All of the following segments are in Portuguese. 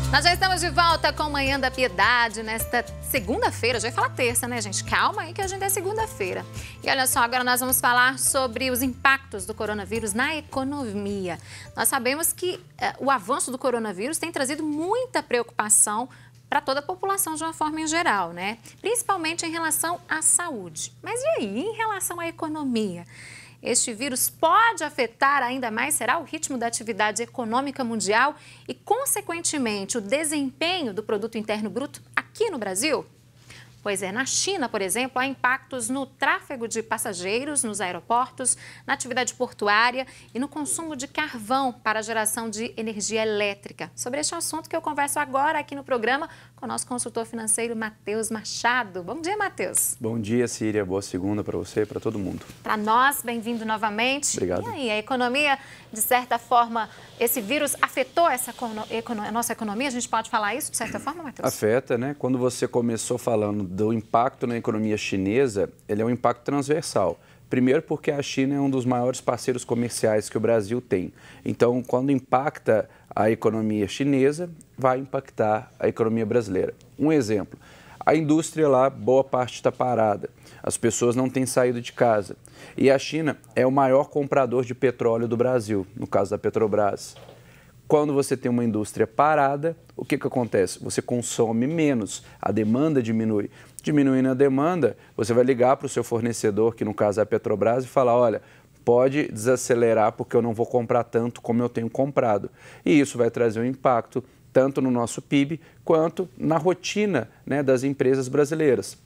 Nós já estamos de volta com Manhã da Piedade nesta segunda-feira. Já ia falar terça, né, gente? Calma aí que a gente é segunda-feira. E olha só, agora nós vamos falar sobre os impactos do coronavírus na economia. Nós sabemos que o avanço do coronavírus tem trazido muita preocupação para toda a população de uma forma em geral, né? Principalmente em relação à saúde. Mas e aí, em relação à economia? Este vírus pode afetar ainda mais, será, o ritmo da atividade econômica mundial e, consequentemente, o desempenho do produto interno bruto aqui no Brasil? Pois é, na China, por exemplo, há impactos no tráfego de passageiros nos aeroportos, na atividade portuária e no consumo de carvão para a geração de energia elétrica. Sobre este assunto que eu converso agora aqui no programa com o nosso consultor financeiro, Matheus Machado. Bom dia, Matheus. Bom dia, Síria. Boa segunda para você e para todo mundo. Para nós, bem-vindo novamente. Obrigado. E aí, a economia, de certa forma, esse vírus afetou a nossa economia? A gente pode falar isso, de certa forma, Matheus? Afeta, né? Quando você começou falando do impacto na economia chinesa, ele é um impacto transversal. Primeiro porque a China é um dos maiores parceiros comerciais que o Brasil tem. Então, quando impacta a economia chinesa, vai impactar a economia brasileira. Um exemplo, a indústria lá, boa parte está parada. As pessoas não têm saído de casa. E a China é o maior comprador de petróleo do Brasil, no caso da Petrobras. Quando você tem uma indústria parada, o que acontece? Você consome menos, a demanda diminui. Diminuindo a demanda, você vai ligar para o seu fornecedor, que no caso é a Petrobras, e falar, olha, pode desacelerar porque eu não vou comprar tanto como eu tenho comprado. E isso vai trazer um impacto tanto no nosso PIB quanto na rotina, né, das empresas brasileiras.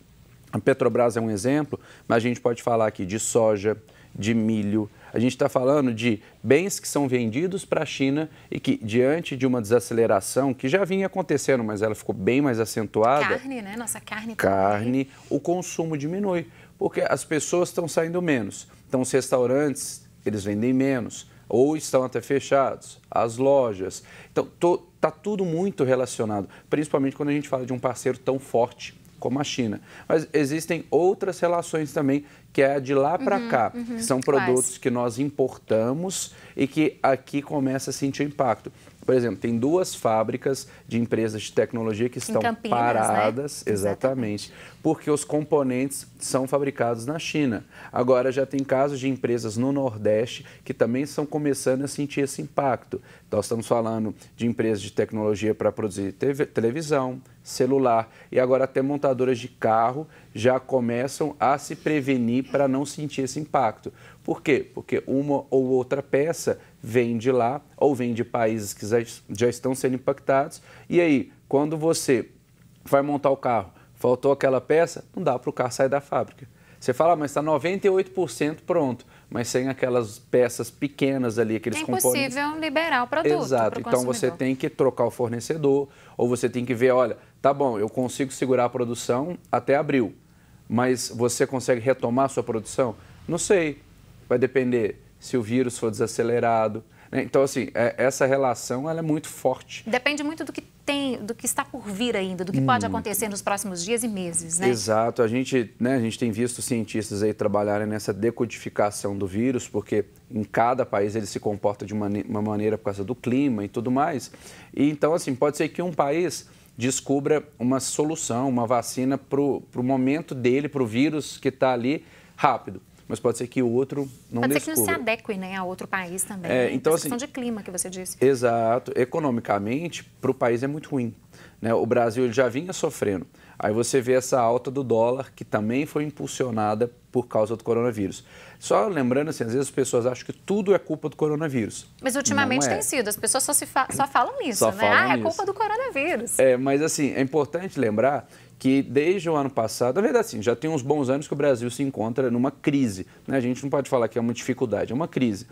A Petrobras é um exemplo, mas a gente pode falar aqui de soja, de milho. A gente está falando de bens que são vendidos para a China e que, diante de uma desaceleração, que já vinha acontecendo, mas ela ficou bem mais acentuada. Carne, né? Nossa carne. Carne, o consumo diminui, porque as pessoas estão saindo menos. Então, os restaurantes, eles vendem menos, ou estão até fechados, as lojas. Então, está tudo muito relacionado, principalmente quando a gente fala de um parceiro tão forte como a China. Mas existem outras relações também, que é a de lá para cá, que são produtos que nós importamos e que aqui começa a sentir impacto. Por exemplo, tem 2 fábricas de empresas de tecnologia que estão Campinas, paradas, né? Exatamente, porque os componentes são fabricados na China. Agora já tem casos de empresas no Nordeste que também estão começando a sentir esse impacto. Nós estamos falando de empresas de tecnologia para produzir televisão, celular e agora até montadoras de carro já começam a se prevenir para não sentir esse impacto. Por quê? Porque uma ou outra peça vem de lá ou vem de países que já estão sendo impactados. E aí, quando você vai montar o carro, faltou aquela peça, não dá para o carro sair da fábrica. Você fala, mas está 98% pronto, mas sem aquelas peças pequenas ali, aqueles componentes. É impossível liberar o produto. Exato, então você tem que trocar o fornecedor, ou você tem que ver, olha, tá bom, eu consigo segurar a produção até abril, mas você consegue retomar a sua produção? Não sei, vai depender se o vírus for desacelerado. Então, assim, essa relação ela é muito forte. Depende muito do que está por vir ainda, do que pode acontecer nos próximos dias e meses, né? Exato. A gente tem visto cientistas aí trabalharem nessa decodificação do vírus, porque em cada país ele se comporta de uma maneira por causa do clima e tudo mais. E então, assim, pode ser que um país descubra uma solução, uma vacina para o momento dele, para o vírus que está ali, rápido. Mas pode ser que o outro não descubra. Pode ser que não se adeque, né, a outro país também. Né? Então, essa questão de clima que você disse. Exato. Economicamente, para o país é muito ruim. Né? O Brasil ele já vinha sofrendo. Aí você vê essa alta do dólar, que também foi impulsionada por causa do coronavírus. Só lembrando, assim, às vezes as pessoas acham que tudo é culpa do coronavírus. Mas ultimamente tem sido, as pessoas só falam nisso, né? Falam é culpa do coronavírus. Mas assim, é importante lembrar que desde o ano passado, na verdade, assim, já tem uns bons anos que o Brasil se encontra numa crise. Né? A gente não pode falar que é uma dificuldade, é uma crise.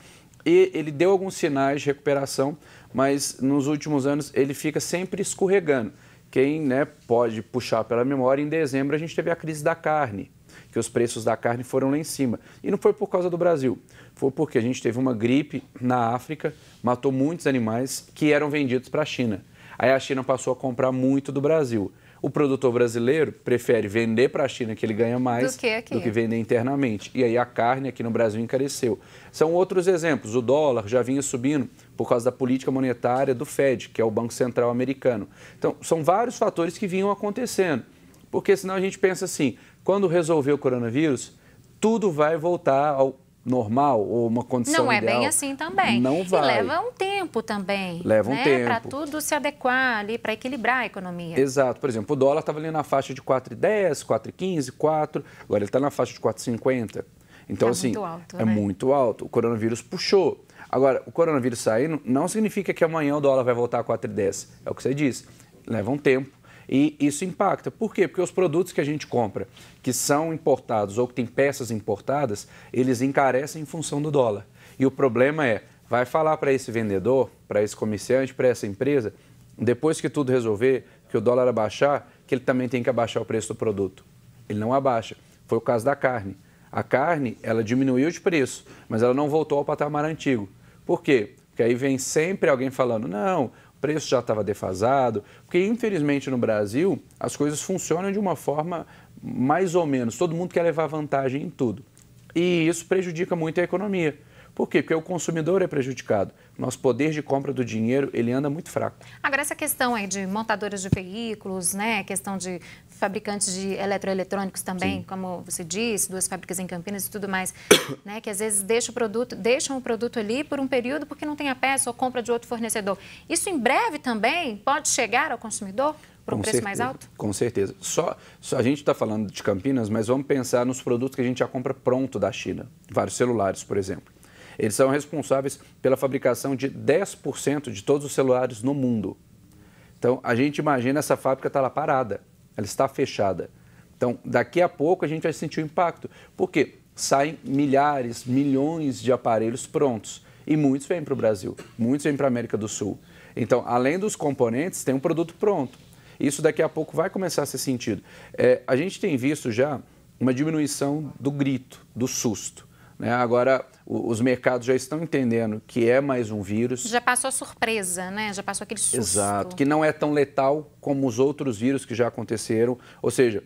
E ele deu alguns sinais de recuperação, mas nos últimos anos ele fica sempre escorregando. Quem, né, pode puxar pela memória, em dezembro a gente teve a crise da carne, que os preços da carne foram lá em cima. E não foi por causa do Brasil, foi porque a gente teve uma gripe na África, matou muitos animais que eram vendidos para a China. Aí a China passou a comprar muito do Brasil. O produtor brasileiro prefere vender para a China, que ele ganha mais, do que vender internamente. E aí a carne aqui no Brasil encareceu. São outros exemplos. O dólar já vinha subindo por causa da política monetária do Fed, que é o Banco Central americano. Então, são vários fatores que vinham acontecendo. Porque senão a gente pensa assim, quando resolver o coronavírus, tudo vai voltar ao normal ou uma condição ideal. Não é bem assim também. Não vai. E leva um tempo também. Leva um tempo. Para tudo se adequar ali, para equilibrar a economia. Exato. Por exemplo, o dólar estava ali na faixa de 4,10, 4,15, 4. Agora ele está na faixa de 4,50. Então, assim, muito alto, é muito alto. O coronavírus puxou. Agora, o coronavírus saindo não significa que amanhã o dólar vai voltar a 4,10. É o que você disse. Leva um tempo. E isso impacta. Por quê? Porque os produtos que a gente compra, que são importados ou que têm peças importadas, eles encarecem em função do dólar. E o problema é, vai falar para esse vendedor, para esse comerciante, para essa empresa, depois que tudo resolver, que o dólar abaixar, que ele também tem que abaixar o preço do produto. Ele não abaixa. Foi o caso da carne. A carne, ela diminuiu de preço, mas ela não voltou ao patamar antigo. Por quê? Porque aí vem sempre alguém falando, não, o preço já estava defasado, porque infelizmente no Brasil as coisas funcionam de uma forma mais ou menos, todo mundo quer levar vantagem em tudo. E isso prejudica muito a economia. Por quê? Porque o consumidor é prejudicado. Nosso poder de compra do dinheiro, ele anda muito fraco. Agora, essa questão aí de montadoras de veículos, né? Questão de fabricantes de eletroeletrônicos também, sim, como você disse, 2 fábricas em Campinas e tudo mais, né? Que às vezes deixam o produto ali por um período porque não tem a peça ou compra de outro fornecedor. Isso em breve também pode chegar ao consumidor por um preço mais alto? Com certeza. Só a gente está falando de Campinas, mas vamos pensar nos produtos que a gente já compra pronto da China. Vários celulares, por exemplo. Eles são responsáveis pela fabricação de 10% de todos os celulares no mundo. Então, a gente imagina essa fábrica está lá parada, ela está fechada. Então, daqui a pouco a gente vai sentir o impacto. Por quê? Saem milhares, milhões de aparelhos prontos. E muitos vêm para o Brasil, muitos vêm para a América do Sul. Então, além dos componentes, tem um produto pronto. Isso daqui a pouco vai começar a ser sentido. A gente tem visto já uma diminuição do grito, do susto. Agora, os mercados já estão entendendo que é mais um vírus. Já passou a surpresa, né? Já passou aquele susto. Exato, que não é tão letal como os outros vírus que já aconteceram. Ou seja,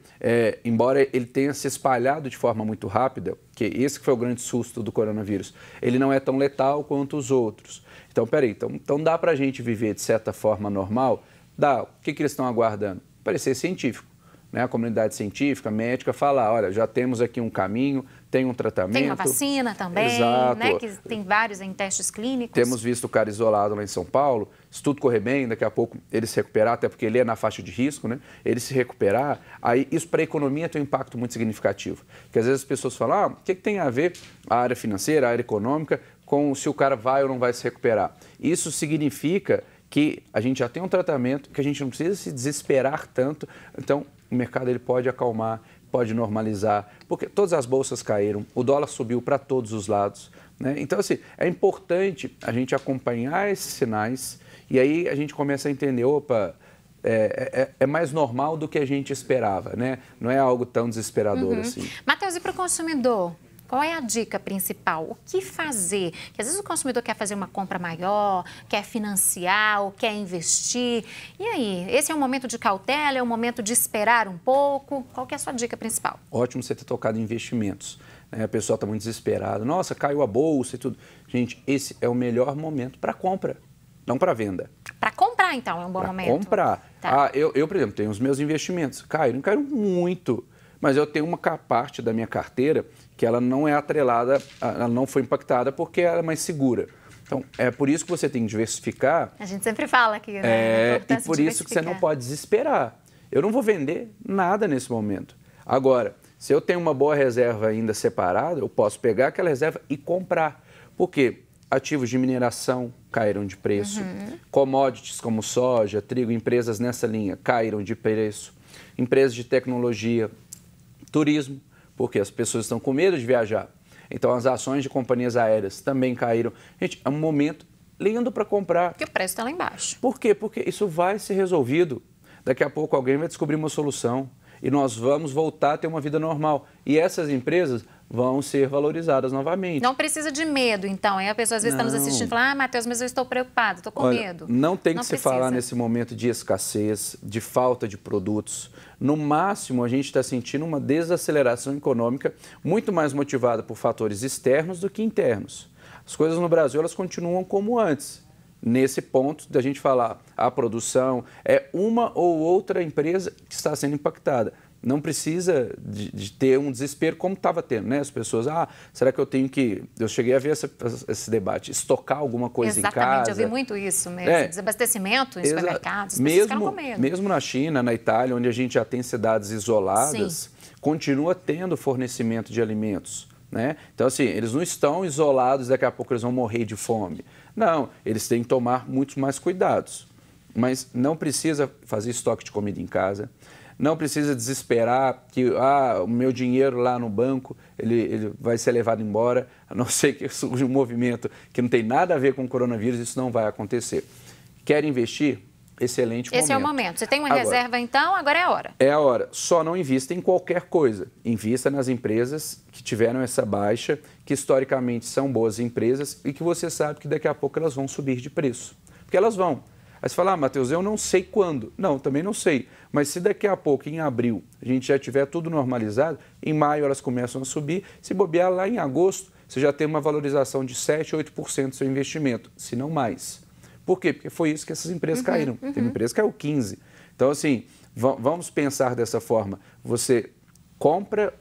embora ele tenha se espalhado de forma muito rápida, que esse que foi o grande susto do coronavírus, ele não é tão letal quanto os outros. Então, peraí, então dá para a gente viver de certa forma normal? Dá. O que eles estão aguardando? Parecer científico. A comunidade científica, médica, fala, olha, já temos aqui um caminho, tem um tratamento. Tem uma vacina também, exato, né, que tem vários em testes clínicos. Temos visto o cara isolado lá em São Paulo, se tudo correr bem, daqui a pouco ele se recuperar, até porque ele é na faixa de risco, né? Ele se recuperar, aí isso para a economia tem um impacto muito significativo. Porque às vezes as pessoas falam, o que tem a ver a área financeira, a área econômica, com se o cara vai ou não vai se recuperar? Isso significa que a gente já tem um tratamento, que a gente não precisa se desesperar tanto, então o mercado ele pode acalmar, pode normalizar, porque todas as bolsas caíram, o dólar subiu para todos os lados, né? Então, assim, é importante a gente acompanhar esses sinais e aí a gente começa a entender, opa, é mais normal do que a gente esperava, né? Não é algo tão desesperador assim. Matheus, e para o consumidor? Qual é a dica principal? O que fazer? Porque às vezes o consumidor quer fazer uma compra maior, quer financiar ou quer investir. E aí, esse é um momento de cautela, é um momento de esperar um pouco? Qual que é a sua dica principal? Ótimo você ter tocado em investimentos. A pessoa está muito desesperada. Nossa, caiu a bolsa e tudo. Gente, esse é o melhor momento para compra, não para venda. Para comprar, então, é um bom momento? Para comprar. Tá. Eu, por exemplo, tenho os meus investimentos. Caíram muito. Mas eu tenho uma parte da minha carteira que ela não é atrelada, ela não foi impactada porque ela é mais segura. Então, é por isso que você tem que diversificar. A gente sempre fala aqui, né? E por isso que você não pode desesperar. Eu não vou vender nada nesse momento. Agora, se eu tenho uma boa reserva ainda separada, eu posso pegar aquela reserva e comprar. Por quê? Ativos de mineração caíram de preço. Commodities como soja, trigo, empresas nessa linha caíram de preço. Empresas de tecnologia, turismo, porque as pessoas estão com medo de viajar. Então, as ações de companhias aéreas também caíram. Gente, é um momento lindo para comprar. Porque o preço está lá embaixo. Por quê? Porque isso vai ser resolvido. Daqui a pouco alguém vai descobrir uma solução e nós vamos voltar a ter uma vida normal. E essas empresas vão ser valorizadas novamente. Não precisa de medo, então. Aí a pessoa às vezes está nos assistindo e fala, ah, Matheus, mas eu estou preocupado, estou com medo. Não tem que se falar nesse momento de escassez, de falta de produtos. No máximo, a gente está sentindo uma desaceleração econômica muito mais motivada por fatores externos do que internos. As coisas no Brasil, elas continuam como antes. Nesse ponto da gente falar, a produção é uma ou outra empresa que está sendo impactada. Não precisa de ter um desespero como estava tendo, né? As pessoas, será que eu tenho que... Eu cheguei a ver esse debate, estocar alguma coisa em casa. Exatamente, eu vi muito isso mesmo. Desabastecimento em supermercados, as pessoas ficaram com medo. Mesmo na China, na Itália, onde a gente já tem cidades isoladas, continua tendo fornecimento de alimentos, né? Então, assim, eles não estão isolados, daqui a pouco eles vão morrer de fome. Não, eles têm que tomar muitos mais cuidados. Mas não precisa fazer estoque de comida em casa. Não precisa desesperar que o meu dinheiro lá no banco ele vai ser levado embora, a não ser que surja um movimento que não tem nada a ver com o coronavírus, isso não vai acontecer. Quer investir? Excelente momento. Esse é o momento. Você tem uma reserva, então, agora é a hora. É a hora. Só não invista em qualquer coisa. Invista nas empresas que tiveram essa baixa, que historicamente são boas empresas e que você sabe que daqui a pouco elas vão subir de preço. Porque elas vão. Aí você fala, Matheus, eu não sei quando. Não, também não sei. Mas se daqui a pouco, em abril, a gente já tiver tudo normalizado, em maio elas começam a subir. Se bobear lá em agosto, você já tem uma valorização de 7%, 8% do seu investimento, se não mais. Por quê? Porque foi isso que essas empresas caíram. Tem uma empresa que caiu 15%. Então, assim, vamos pensar dessa forma. Você compra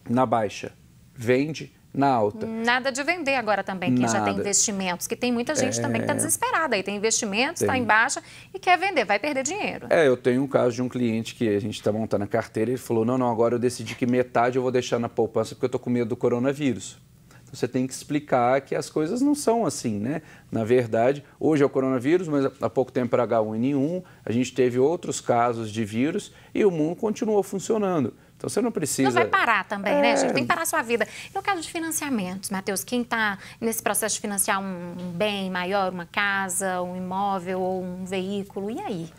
na baixa, vende na alta. Nada de vender agora também, quem já tem investimentos, que tem muita gente também que está desesperada. Aí tem investimentos, está em baixa e quer vender, vai perder dinheiro. Eu tenho um caso de um cliente que a gente está montando a carteira e ele falou, não, agora eu decidi que metade eu vou deixar na poupança porque eu estou com medo do coronavírus. Então, você tem que explicar que as coisas não são assim, né? Na verdade, hoje é o coronavírus, mas há pouco tempo era H1N1, a gente teve outros casos de vírus e o mundo continuou funcionando. Então, você não precisa... Não vai parar também, né, gente? Tem que parar a sua vida. E no caso de financiamentos, Matheus, quem está nesse processo de financiar um bem maior, uma casa, um imóvel ou um veículo, e aí?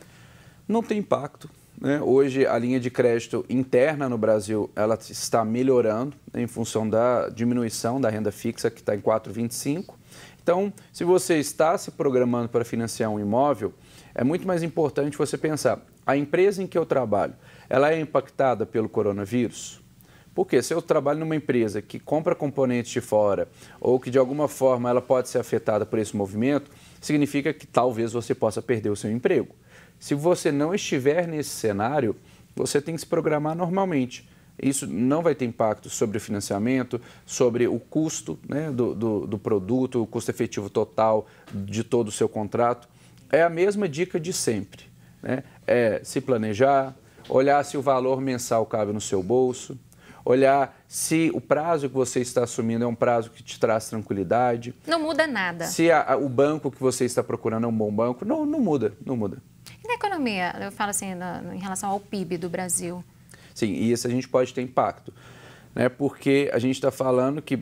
Não tem impacto, né? Hoje, a linha de crédito interna no Brasil, ela está melhorando, né, em função da diminuição da renda fixa, que está em 4,25. Então, se você está se programando para financiar um imóvel, é muito mais importante você pensar, a empresa em que eu trabalho, ela é impactada pelo coronavírus? Porque se eu trabalho numa empresa que compra componentes de fora ou que de alguma forma ela pode ser afetada por esse movimento, significa que talvez você possa perder o seu emprego. Se você não estiver nesse cenário, você tem que se programar normalmente. Isso não vai ter impacto sobre o financiamento, sobre o custo, né, do produto, o custo efetivo total de todo o seu contrato. É a mesma dica de sempre, né? É se planejar, olhar se o valor mensal cabe no seu bolso, olhar se o prazo que você está assumindo é um prazo que te traz tranquilidade. Não muda nada. Se o banco que você está procurando é um bom banco, não muda. E na economia, eu falo assim, em relação ao PIB do Brasil? Sim, e isso a gente pode ter impacto, né? Porque a gente está falando que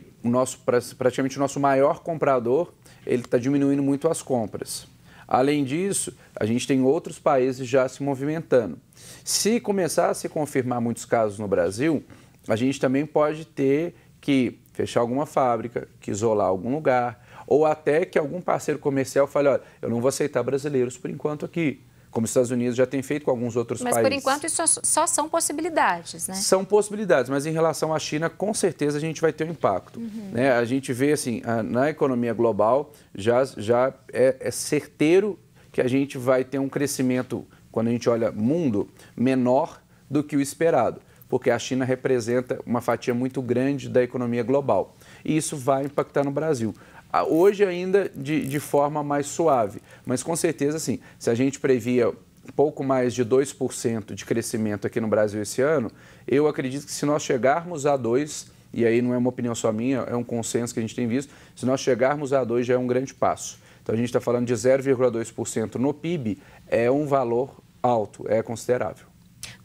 praticamente o nosso maior comprador, ele está diminuindo muito as compras. Além disso, a gente tem outros países já se movimentando. Se começar a se confirmar muitos casos no Brasil, a gente também pode ter que fechar alguma fábrica, que isolar algum lugar, ou até que algum parceiro comercial fale, olha, eu não vou aceitar brasileiros por enquanto aqui, como os Estados Unidos já tem feito com alguns outros países. Mas por enquanto isso só são possibilidades, né? São possibilidades, mas em relação à China, com certeza a gente vai ter um impacto. Né? A gente vê assim, na economia global, já é certeiro que a gente vai ter um crescimento, quando a gente olha mundo, menor do que o esperado, porque a China representa uma fatia muito grande da economia global. E isso vai impactar no Brasil. Hoje ainda de forma mais suave, mas com certeza, sim, se a gente previa pouco mais de 2% de crescimento aqui no Brasil esse ano, eu acredito que se nós chegarmos a 2%, e aí não é uma opinião só minha, é um consenso que a gente tem visto, se nós chegarmos a 2% já é um grande passo. Então a gente está falando de 0,2% no PIB, é um valor alto, é considerável.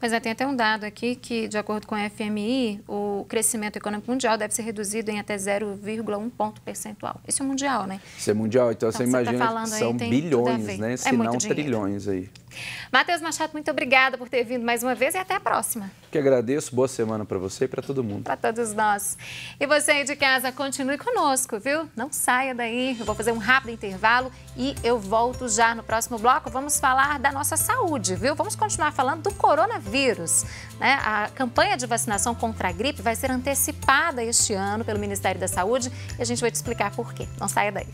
Pois é, tem até um dado aqui que, de acordo com a FMI, o crescimento econômico mundial deve ser reduzido em até 0,1 ponto percentual. Isso é mundial, né? Isso é mundial, então você imagina que são bilhões, né? Se não trilhões aí. Matheus Machado, muito obrigada por ter vindo mais uma vez e até a próxima. Que agradeço, boa semana para você e para todo mundo. Para todos nós. E você aí de casa, continue conosco, viu? Não saia daí, eu vou fazer um rápido intervalo e eu volto já no próximo bloco. Vamos falar da nossa saúde, viu? Vamos continuar falando do coronavírus, né? A campanha de vacinação contra a gripe vai ser antecipada este ano pelo Ministério da Saúde e a gente vai te explicar por quê. Não saia daí.